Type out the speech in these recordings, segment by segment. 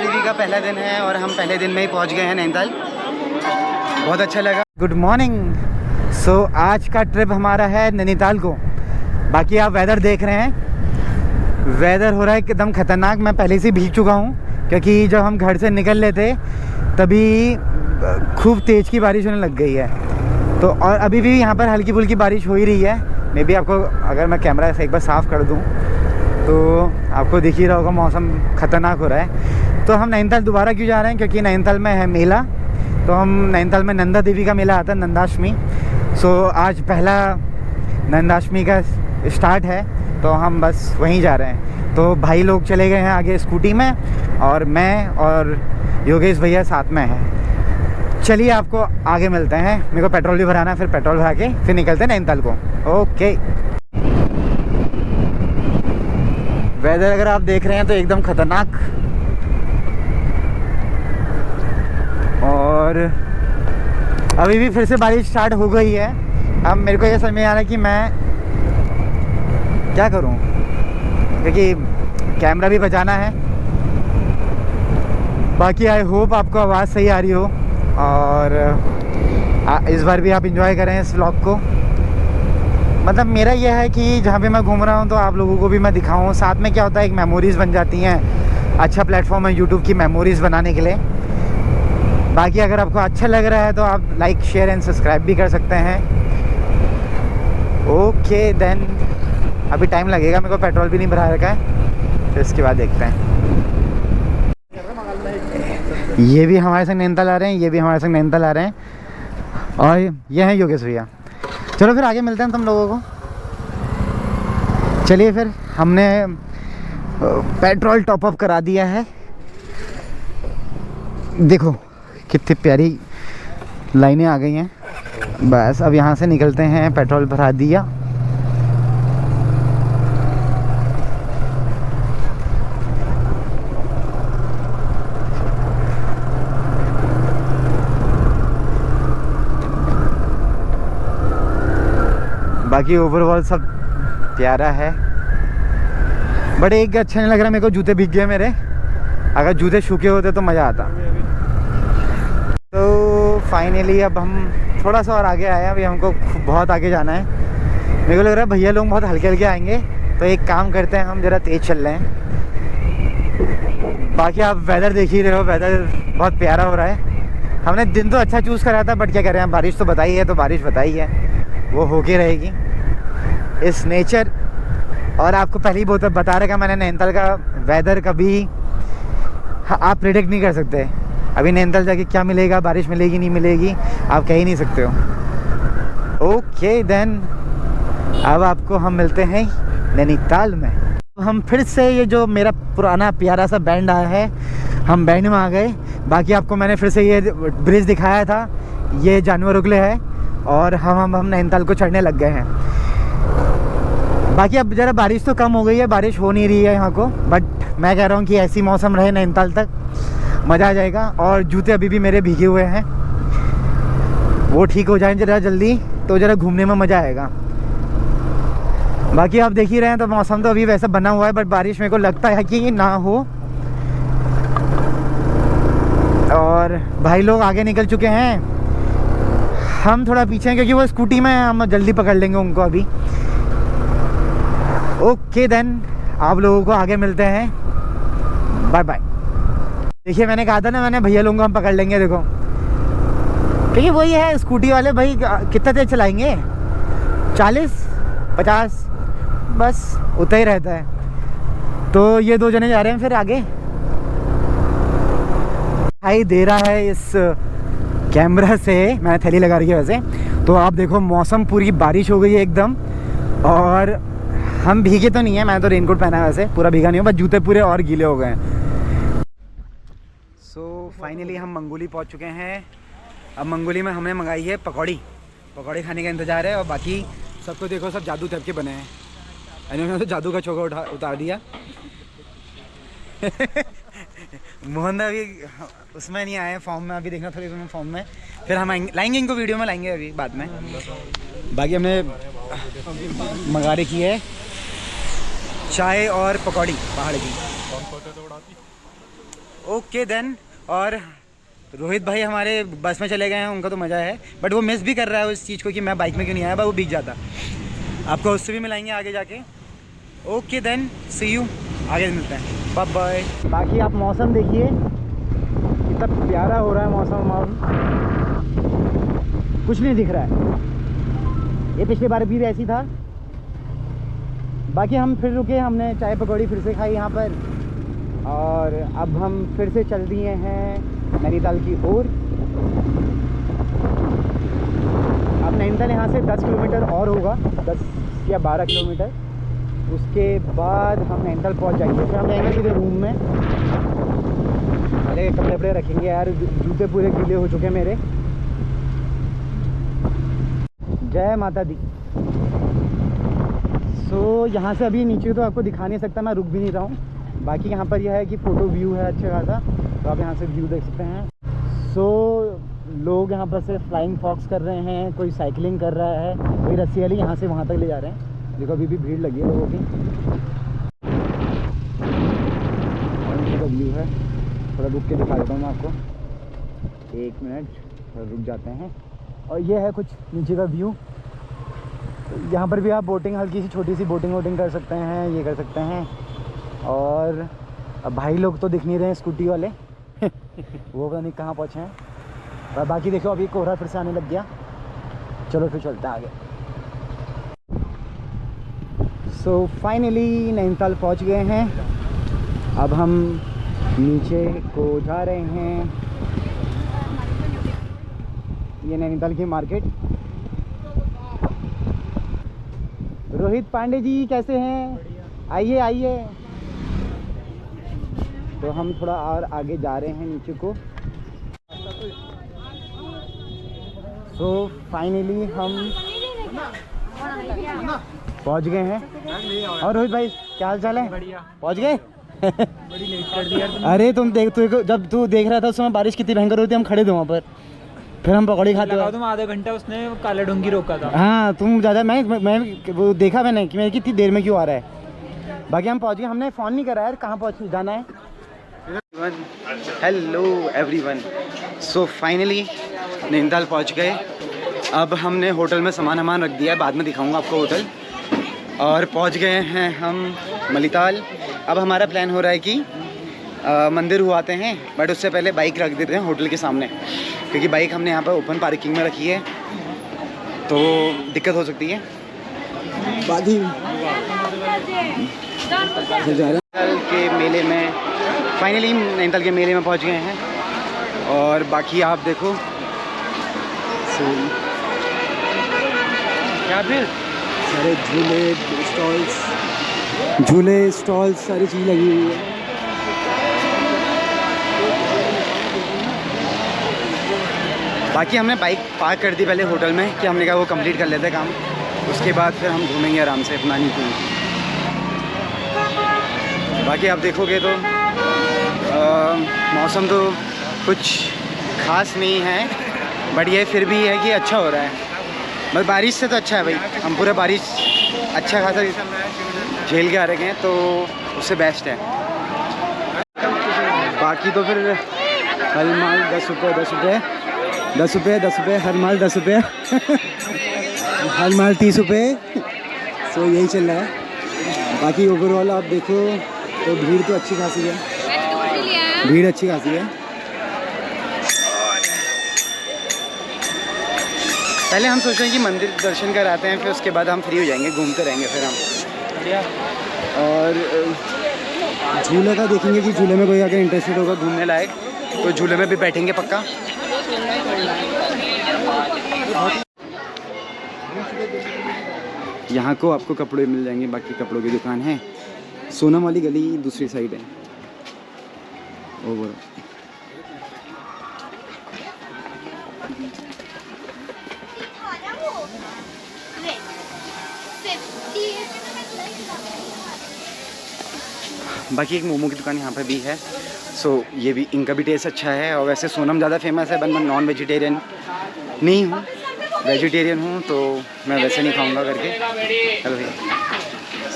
देवी का पहला दिन है और हम पहले दिन में ही पहुंच गए हैं नैनीताल। बहुत अच्छा लगा। Good morning. सो आज का ट्रिप हमारा है नैनीताल को। बाकी आप वेदर देख रहे हैं, वेदर हो रहा है एकदम ख़तरनाक। मैं पहले से भीग चुका हूँ क्योंकि जब हम घर से निकल रहे थे तभी खूब तेज़ की बारिश होने लग गई है। तो और अभी भी यहाँ पर हल्की फुल्की बारिश हो ही रही है। मे बी आपको अगर मैं कैमरा से एक बार साफ़ कर दूँ तो आपको दिख ही रहा होगा मौसम ख़तरनाक हो रहा है। तो हम नैनीताल दोबारा क्यों जा रहे हैं? क्योंकि नैनीताल में है मेला। तो हम नैनीताल में नंदा देवी का मेला आता है, नंदाष्टमी। सो आज पहला नंदाष्टमी का स्टार्ट है तो हम बस वहीं जा रहे हैं। तो भाई लोग चले गए हैं आगे स्कूटी में और मैं और योगेश भैया साथ में हैं। चलिए आपको आगे मिलते हैं। मेरे को पेट्रोल भी भराना है, फिर पेट्रोल भरा के फिर निकलते हैं नैनीताल को। ओके। वेदर अगर आप देख रहे हैं तो एकदम ख़तरनाक, और अभी भी फिर से बारिश स्टार्ट हो गई है। अब मेरे को ये समझ में आ रहा है कि मैं क्या करूं, क्योंकि कैमरा भी बचाना है। बाकी आई होप आपको आवाज़ सही आ रही हो और इस बार भी आप इंजॉय करें इस व्लॉग को। मतलब मेरा यह है कि जहाँ पे मैं घूम रहा हूँ तो आप लोगों को भी मैं दिखाऊँ। साथ में क्या होता है, एक मेमोरीज़ बन जाती हैं। अच्छा प्लेटफॉर्म है यूट्यूब की मेमोरीज़ बनाने के लिए। बाकी अगर आपको अच्छा लग रहा है तो आप लाइक शेयर एंड सब्सक्राइब भी कर सकते हैं। ओके देन, अभी टाइम लगेगा, मेरे को पेट्रोल भी नहीं भरा रखा है, फिर इसके बाद देखते हैं। ये भी हमारे संग नैनीताल आ रहे हैं, ये भी हमारे संग नैनीताल आ रहे हैं और ये हैं योगेश भैया। चलो फिर आगे मिलते हैं तुम लोगों को। चलिए फिर, हमने पेट्रोल टॉप अप करा दिया है। देखो कितनी प्यारी लाइनें आ गई हैं। बस अब यहाँ से निकलते हैं, पेट्रोल भरा दिया। बाकी ओवरऑल सब प्यारा है, बट एक अच्छा नहीं लग रहा मेरे को, जूते भीग गए मेरे। अगर जूते सूखे होते तो मज़ा आता। तो फाइनली अब हम थोड़ा सा और आगे आए हैं। अभी हमको बहुत आगे जाना है। मेरे को लग रहा है भैया लोग बहुत हल्के हल्के आएंगे, तो एक काम करते हैं, हम ज़रा तेज़ चल रहे हैं। बाकी आप वेदर देख ही रहे हो, वेदर बहुत प्यारा हो रहा है। हमने दिन तो अच्छा चूज़ करा था, बट क्या करें, बारिश तो बताई है, तो बारिश बताई है, वो होके रहेगी इस नेचर। और आपको पहले ही बहुत बता रखा मैंने, नैनीताल का वेदर कभी आप प्रेडिक्ट नहीं कर सकते। अभी नैनीताल जाके क्या मिलेगा, बारिश मिलेगी नहीं मिलेगी, आप कह ही नहीं सकते हो। ओके देन, अब आपको हम मिलते हैं नैनीताल में। हम फिर से ये जो मेरा पुराना प्यारा सा बैंड आया है, हम बैंड में आ गए। बाकी आपको मैंने फिर से ये ब्रिज दिखाया था, ये जानवरों के लिए है और हम नैनीताल को चढ़ने लग गए हैं। बाकी अब ज़रा बारिश तो कम हो गई है, बारिश हो नहीं रही है यहाँ को, बट मैं कह रहा हूँ कि ऐसी मौसम रहे नैनीताल तक, मज़ा आ जाएगा। और जूते अभी भी मेरे भीगे हुए हैं, वो ठीक हो जाएं ज़रा जल्दी, तो ज़रा घूमने में मज़ा आएगा। बाकी आप देख ही रहे हैं, तो मौसम तो अभी वैसा बना हुआ है, बट बारिश मेरे को लगता है कि ना हो। और भाई लोग आगे निकल चुके हैं, हम थोड़ा पीछे हैं क्योंकि वो स्कूटी में, हम जल्दी पकड़ लेंगे उनको अभी। ओके देन, आप लोगों को आगे मिलते हैं। Bye bye. देखिए मैंने कहा था ना, मैंने भैया लोगों को हम पकड़ लेंगे। देखो क्योंकि वही है, स्कूटी वाले भाई कितना तेज चलाएंगे, 40-50 बस उतना ही रहता है। तो ये दो जने जा रहे हैं फिर आगे। दिखाई दे रहा है इस कैमरा से, मैंने थैली लगा रही है वैसे। तो आप देखो मौसम पूरी बारिश हो गई है एकदम, और हम भीगे तो नहीं है, मैंने तो रेनकोट पहना है वैसे, पूरा भीगा नहीं हूँ, बस जूते पूरे और गीले हो गए हैं। सो फाइनली हम मंगोली पहुँच चुके हैं। अब मंगोली में हमने मंगाई है पकौड़ी खाने का इंतज़ार है। और बाकी सबको देखो, सब जादू टाइप के बने हैं। इन्होंने तो जादू का चौका उतार दिया। मोहन अभी उसमें नहीं आए फॉर्म में, अभी देखना थोड़ी उसमें फॉर्म में, फिर हम लाएंगे इनको, वीडियो में लाएंगे अभी बाद में। बाकी हमने मंगा रखी है चाय और पकौड़ी पहाड़ की। Okay then. और रोहित भाई हमारे बस में चले गए हैं, उनका तो मज़ा है, बट वो मिस भी कर रहा है उस चीज़ को कि मैं बाइक में क्यों नहीं आया, वो भीग जाता। आपको उससे भी मिलाएंगे आगे जाके। ओके देन, सी यू, आगे मिलते हैं, बाय बाय। बाकी आप मौसम देखिए कितना प्यारा हो रहा है मौसम, कुछ नहीं दिख रहा है। ये पिछली बार भी ऐसी था। बाकी हम फिर रुके, हमने चाय पकौड़ी फिर से खाई यहाँ पर, और अब हम फिर से चल दिए हैं नैनीताल की ओर। अब नैनीताल यहाँ से 10 किलोमीटर और होगा, 10 या 12 किलोमीटर। उसके बाद हम नैनीताल पहुँच जाएंगे, फिर हम जाएंगे सीधे रूम में। अरे कपड़े वपड़े रखेंगे यार, जूते पूरे गीले हो चुके हैं मेरे। जय माता दी। सो यहाँ से अभी नीचे तो आपको दिखा नहीं सकता, मैं रुक भी नहीं रहा हूँ। बाकी यहाँ पर यह है कि फ़ोटो व्यू है अच्छा खासा, तो आप यहाँ से व्यू देख सकते हैं। सो लोग यहाँ पर से फ्लाइंग फॉक्स कर रहे हैं, कोई साइकिलिंग कर रहा है, कोई रस्सी वाली यहाँ से वहाँ तक ले जा रहे हैं। देखो अभी भी भीड़ लगी है लोगों की। और व्यू है, थोड़ा रुक के दिखा देता हूँ मैं आपको, 1 मिनट, थोड़ा रुक जाते हैं। और ये है कुछ नीचे का व्यू। यहाँ पर भी आप बोटिंग, हल्की सी छोटी सी बोटिंग वोटिंग कर सकते हैं, ये कर सकते हैं। और अब भाई लोग तो दिख नहीं रहे हैं स्कूटी वाले वो पता नहीं कहाँ पहुँचे हैं। और बाकी देखो अभी कोहरा फिर से आने लग गया। चलो फिर चलते हैं आगे। सो फाइनली नैनीताल पहुँच गए हैं। अब हम नीचे को जा रहे हैं। ये नैनीताल की मार्केट। रोहित पांडे जी कैसे हैं? आइए आइए। तो हम थोड़ा और आगे जा रहे हैं नीचे को। सो फाइनली हम पहुंच गए हैं। और रोहित भाई क्या हाल चाल है? बढ़िया। पहुंच गए? बड़ी लेट कर दी यार। अरे तुम देख, तू जब तू देख रहा था उस समय बारिश कितनी भयंकर हुई थी, हम खड़े थे वहाँ पर, फिर हम पकौड़ी खाते लगा तुम आधा घंटा उसने काला डोंगी रोका था। हाँ तुम ज़्यादा, मैं वो देखा मैंने कि मैं कितनी देर में क्यों आ रहा है। बाकी हम पहुँच गए, हमने फ़ोन नहीं करा यार कहाँ पहुँच जाना है। Hello everyone. So finally Nainital पहुँच गए। अब हमने होटल में सामान रख दिया है, बाद में दिखाऊंगा आपको होटल। और पहुँच गए हैं हम मलिताल। अब हमारा प्लान हो रहा है कि मंदिर हुआते हैं, बट उससे पहले बाइक रख देते हैं होटल के सामने, क्योंकि बाइक हमने यहाँ पर ओपन पार्किंग में रखी है तो दिक्कत हो सकती है। बाकी नैनीताल के मेले में फाइनली नैनीताल के मेले में पहुँच गए हैं। और बाकी आप देखो क्या फिर सारे झूले स्टॉल्स सारी चीज़ लगी हुई है। बाकी हमने बाइक पार्क कर दी पहले होटल में, कि हमने कहा वो कंप्लीट कर लेते काम, उसके बाद फिर हम घूमेंगे आराम से अपना नहीं। बाकी आप देखोगे तो मौसम तो कुछ ख़ास नहीं है, बट ये फिर भी है कि अच्छा हो रहा है। बस बारिश से तो अच्छा है भाई, हम पूरा बारिश अच्छा खासा झेल के आ रहे हैं, तो उससे बेस्ट है। बाकी तो फिर हर माल 10 रुपये 10 रुपये 10 रुपये 10 रुपये, हर माल 10 रुपये हर माल 30 रुपये। सो यही चल रहा है। बाकी ओवरऑल आप देखो तो भीड़ तो अच्छी खासी है, भीड़ अच्छी खासी है। पहले हम सोच रहे हैं कि मंदिर दर्शन कराते हैं, फिर उसके बाद हम फ्री हो जाएंगे, घूमते रहेंगे फिर हम। और झूले का देखेंगे कि झूले में कोई अगर इंटरेस्टेड होगा घूमने लायक तो झूले में भी बैठेंगे पक्का। यहाँ को आपको कपड़े मिल जाएंगे, बाकी कपड़ों की दुकान है। सोनम वाली गली दूसरी साइड है। ओवर बाकी एक मोमो की दुकान यहाँ पर भी है। सो ये भी, इनका भी टेस्ट अच्छा है। और वैसे सोनम ज़्यादा फेमस है, बट मैं नॉन वेजिटेरियन नहीं हूँ, वेजिटेरियन हूँ, तो मैं वैसे नहीं खाऊंगा करके। चलो भैया।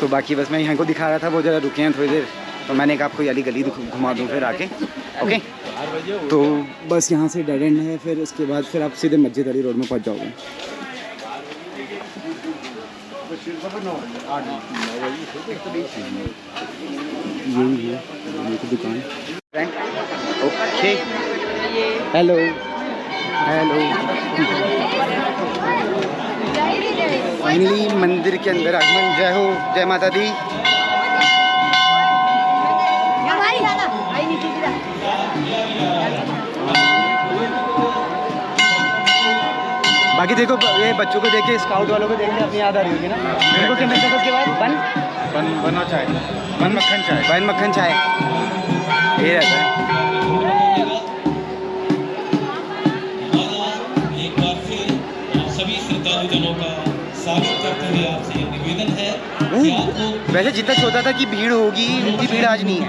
सो बाकी बस मैं यहाँ को दिखा रहा था, वो ज़रा रुके हैं थोड़ी देर, तो मैंने कहा आपको ये वाली गली घुमा दूँ फिर आके। ओके, तो बस यहाँ से डेड एंड है, फिर उसके बाद फिर आप सीधे मस्जिद अली रोड में पहुँच जाओगे। यही है ये की दुकान। Okay, hello hello. फाइनली मंदिर के अंदर आगमन। जय हो, जय माता दी। बाकी देखो ये बच्चों को देख के, स्काउट वालों को देख के अपनी याद आ रही होगी ना। मेरे को क्या मिलता था उसके बाद? बन चाय, बन मक्खन चाय, बन मक्खन चाय ये रहता है। एक बार फिर सभी श्रद्धालुजनों का स्वागत करते हुए आपसे ये निवेदन है कि आपको वैसे जितना सोचा था कि भीड़ होगी, उतनी भीड़ आज नहीं है।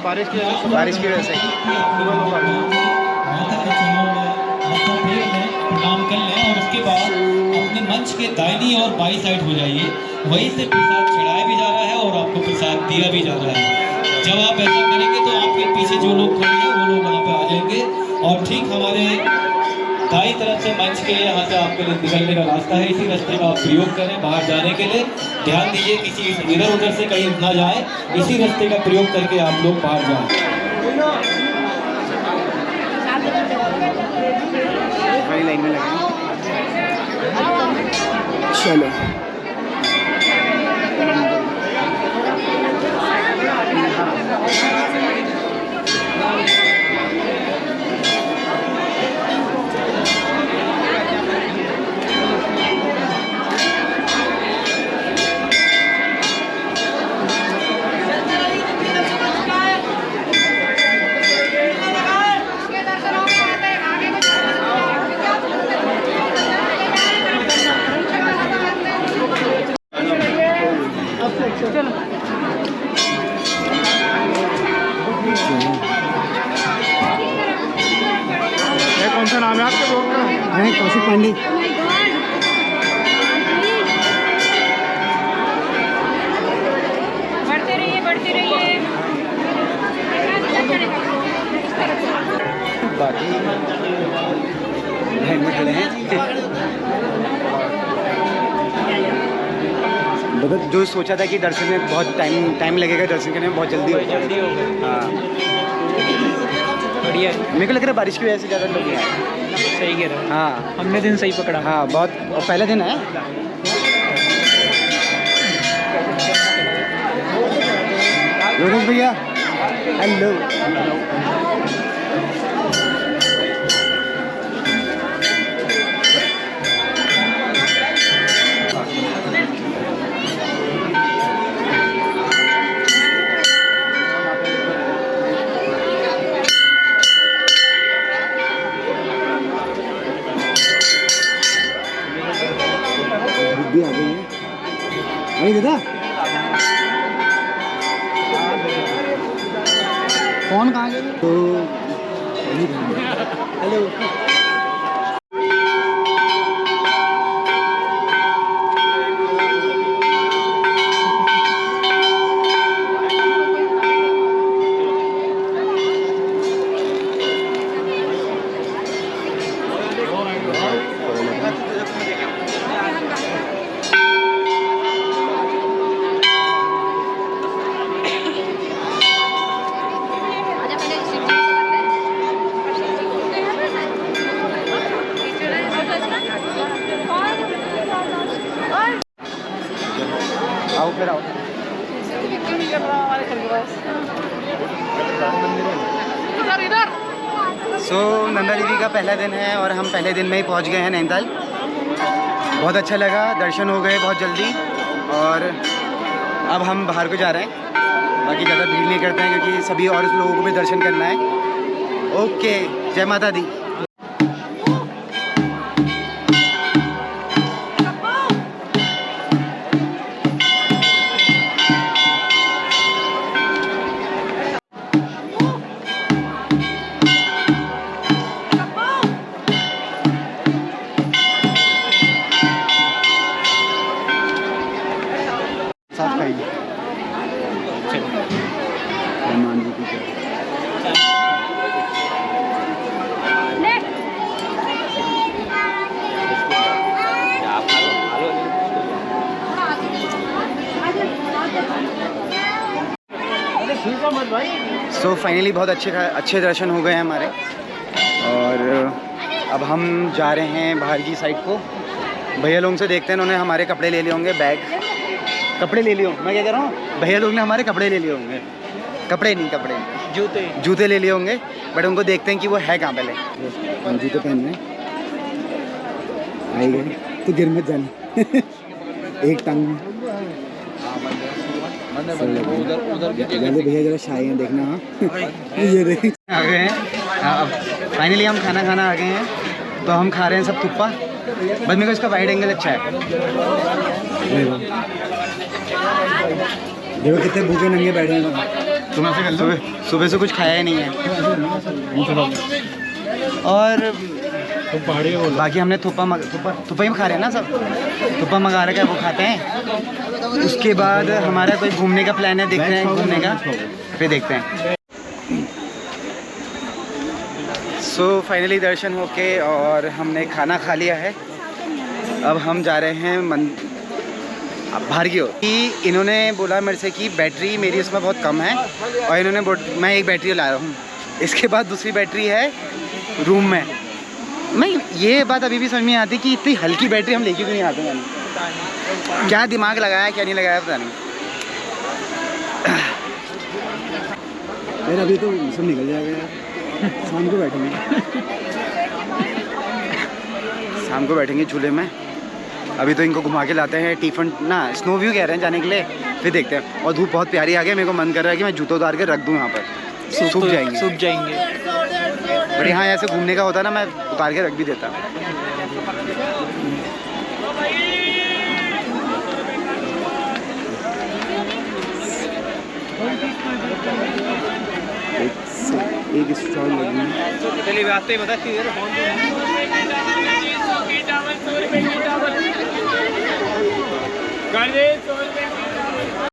बारिश की वजह से प्रणाम कर लें और उसके बाद अपने मंच के दाहिनी और बाई साइड हो जाइए। वहीं से प्रसाद चढ़ाया भी जा रहा है और आपको प्रसाद दिया भी जा रहा है। जब आप ऐसा करेंगे तो आपके पीछे जो लोग खड़े हैं वो लोग वहाँ पे आ जाएंगे और ठीक हमारे दाई तरफ से मंच के लिए यहाँ से आपके लिए निकलने का रास्ता है। इसी रास्ते का आप प्रयोग करें बाहर जाने के लिए। ध्यान दीजिए किसी इधर उधर से कहीं ना जाए, इसी रास्ते का प्रयोग करके आप लोग बाहर जाएं। लाइन में लगे। चलो कौन सा नाम है आपके लोग का? मैं कौशिक पांडे। बढ़ते रहिए बढ़ते रहिए। बाकी लाइन में खड़े हैं। मतलब जो सोचा था कि दर्शन में बहुत टाइम लगेगा, दर्शन करने में बहुत जल्दी होगा। हाँ बढ़िया। मेरे को लग रहा है बारिश की वजह से ज़्यादा लोग नहीं आए। सही कह रहे हो। हाँ हमने दिन सही पकड़ा। हाँ बहुत, और पहला दिन है। योगेश भैया हेलो। बुद्धि आ गई है। अरे दादा फोन कहाँ गया? तो हेलो। आओ फिर आओ। नंदा देवी का पहला दिन है और हम पहले दिन में ही पहुंच गए हैं नैनीताल। बहुत अच्छा लगा, दर्शन हो गए बहुत जल्दी और अब हम बाहर को जा रहे हैं। बाकी ज़्यादा भीड़ नहीं करते हैं क्योंकि सभी और लोगों को भी दर्शन करना है। ओके, जय माता दी। सो फाइनली बहुत अच्छे दर्शन हो गए हैं हमारे। और अब हम जा रहे हैं बाहर की साइड को। भैया लोगों से देखते हैं, उन्होंने हमारे कपड़े ले लिए होंगे, बैग कपड़े ले लिए होंगे। मैं क्या कह रहा हूँ, भैया लोग ने हमारे कपड़े ले लिए होंगे, कपड़े जूते ले लिए होंगे। बट उनको देखते हैं कि वो है कहाँ पहले। हम जूते पहन रहे हैं, आएंगे तो गिर मत जाना। एक टांग में भैया जरा शाही हैं, देखना। हाँ ये देख आ गए हैं। फाइनली हम खाना आ गए हैं। तो हम खा रहे हैं सब थुप्पा। बस मेरे को इसका वाइड एंगल अच्छा है। देखो कितने भूखे नंगे बैठे हैं। सुबह से कुछ खाया ही नहीं है। और बाकी हमने थुप्पा ही खा रहे हैं ना, सब थुप्पा मंगा रखा है, वो खाते हैं। उसके बाद हमारा कोई घूमने का प्लान है, देख रहे हैं घूमने का, फिर देखते हैं। सो फाइनली दर्शन होके और हमने खाना खा लिया है। अब हम जा रहे हैं बाहर की ओर। इन्होंने बोला मेरे से कि बैटरी मेरी इसमें बहुत कम है, और इन्होंने मैं एक बैटरी ला रहा हूँ। इसके बाद दूसरी बैटरी है रूम में। मैं ये बात अभी भी समझ में आती कि इतनी हल्की बैटरी हम लेके क्यों नहीं आते। मैंने क्या दिमाग लगाया क्या नहीं लगाया पता नहीं। यार अभी तो सब निकल जाएगा यार। शाम को बैठेंगे झूले में। अभी तो इनको घुमा के लाते हैं टीफन ना, स्नो व्यू कह रहे हैं जाने के लिए, फिर देखते हैं। और धूप बहुत प्यारी आ गई, मेरे को मन कर रहा है कि मैं जूते उतार के रख दूँ यहाँ पर, सूख जाएंगे। बट यहाँ ऐसे घूमने का होता है ना, मैं उतार के रख भी देता। एक स्टॉल लगी है।